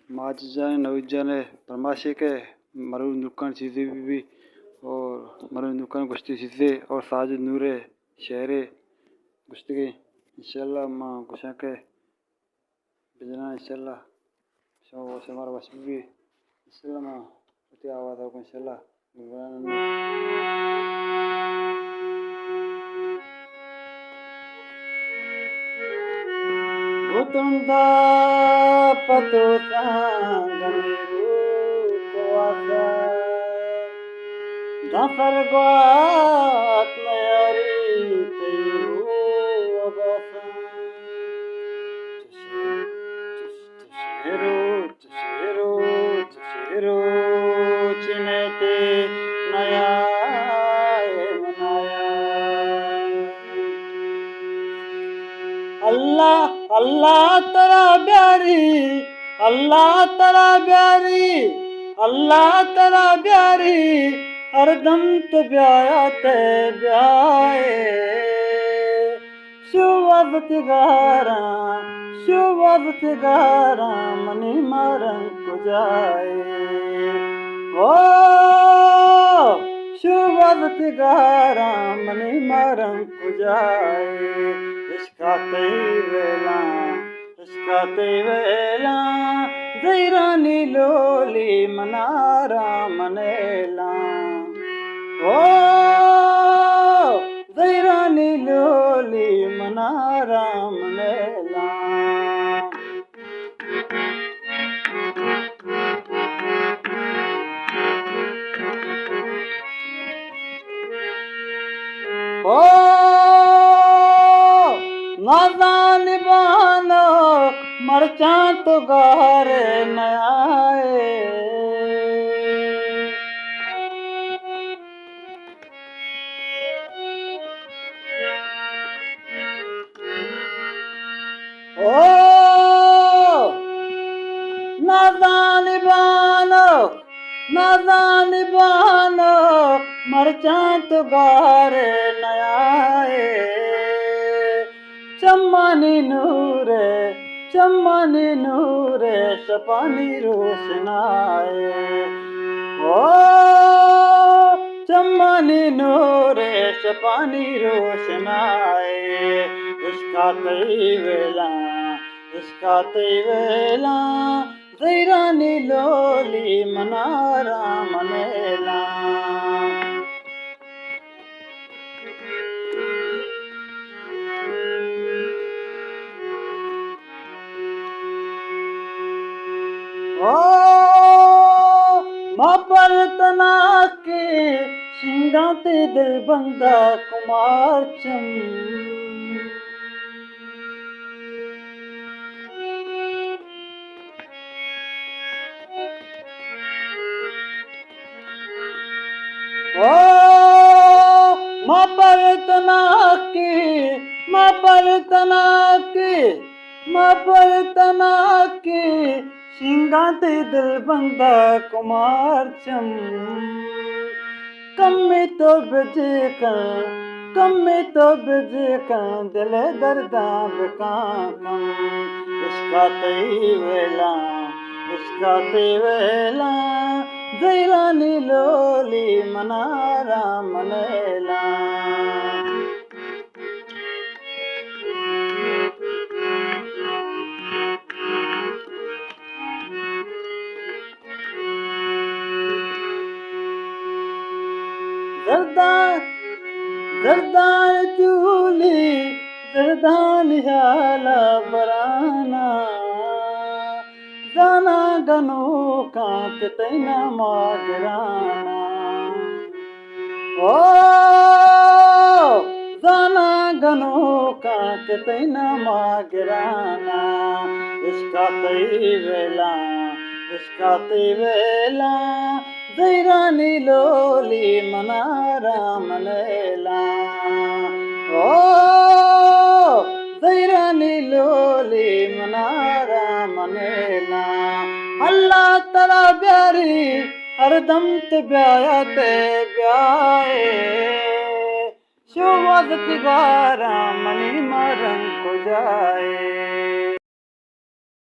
माच जाने नवी जाने परमाशे के मरु दुकान चीज़ें भी और मरु दुकान गुश्ती चीज़ें और साज नूरे शहरे गुश्ती के इंशाल्लाह माँ गुशा के बिजना इंशाल्लाह शो से हमारा बस भी इंशाल्लाह माँ उतनी आवाज़ होगा इंशाल्लाह भूतुंदा पतो सांगमेरु कोआसा दासर ग्वात नयारी तेरु अबसा चशेरो चशेरो चशेरो चिनेते नया मनाया अल्लाह अल्लाह तेरा प्यारी अल्लाह तेरा प्यारी अल्लाह तेरा प्यारी हरदम तो ब्याया ते ब्याए शुवत गारा मनी मारन को जाए ओ शुवत गारा मनी मारन को जाए इश्काते वेला ज़ैरानी लोली मनारा मनेला ओ ज़ैरानी लोली मनारा मनेला ओ नादान बानो मरचा तो गार नयाए ओ नादान बानो मरचा तो गार नयाए चम्मानी नूरे सपानी रोशनाए ओ चम्मानी नूरे सपानी रोशनाए इसका वेला ज़ैरानी लोली मनारा मनेला ओ महापरतना के सिंगाते दिल बंदा कुमार चम ओ महापरतना के सिंगाते दिल बंदा कुमार चम कम में तो बजे कर दिल दर्दा बेकाम इसका वेला ज़ैरानी लोली मनारा मनेला जरदान चूली जरदान हाला बराना जाना गनो कांत तैना मागराना ओ जाना गनो कांत तैना मागराना इसका वेला ज़ैरानी लोली मनारा मनेला ओ ज़ैरानी लोली मनारा मनेला अल्लाह तेरा प्यारी हरदम तो ब्याया ते ब्याए शुवत गारा मनी मारन को जाए।